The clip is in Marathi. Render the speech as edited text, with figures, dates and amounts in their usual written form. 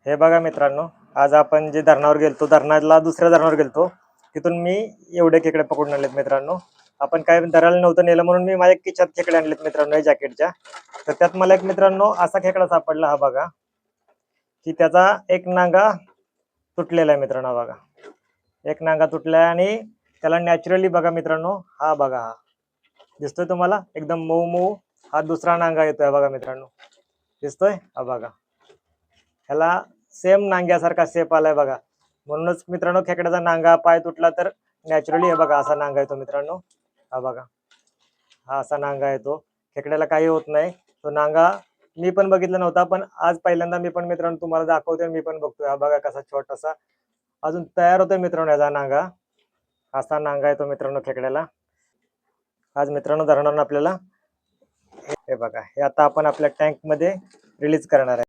हे बघा मित्रांनो, आज आपण जे धरणावर गेलतो, धरणाला दुसऱ्या धरणावर गेलतो, तिथून मी एवढे खेकडे पकडून आणलेत मित्रांनो. आपण काय धरायला नव्हतं नेलं म्हणून मी माझ्या खिशात खेकडे आणलेत मित्रांनो या जॅकेटच्या. तर त्यात मला एक मित्रांनो असा खेकडा सापडला, हा बघा, की त्याचा एक नांगा तुटलेला आहे मित्रांनो. बघा, एक नांगा तुटलाय आणि त्याला नॅचरली बघा मित्रांनो, हा बघा, हा दिसतोय तुम्हाला एकदम मऊ मऊ. हा दुसरा नांगा येतोय बघा मित्रांनो, दिसतोय हा बघा. ह्याला सेम नांग्यासारखा शेप आलाय बघा. म्हणूनच मित्रांनो खेकड्याचा नांगा पाय तुटला तर नॅचरली हे बघा असा नांगा येतो मित्रांनो. हा बघा, हा असा नांगा येतो. खेकड्याला काही होत नाही. तो नांगा मी पण बघितला नव्हता, पण आज पहिल्यांदा मी पण मित्रांनो तुम्हाला दाखवतोय, मी पण बघतोय. हा बघा कसा छोटासा अजून तयार होतोय मित्रांनो याचा नांगा. असा नांगा येतो मित्रांनो खेकड्याला. आज मित्रांनो धरणानं आपल्याला हे बघा, हे आता आपण आपल्या टँक मध्ये रिलीज करणार आहे.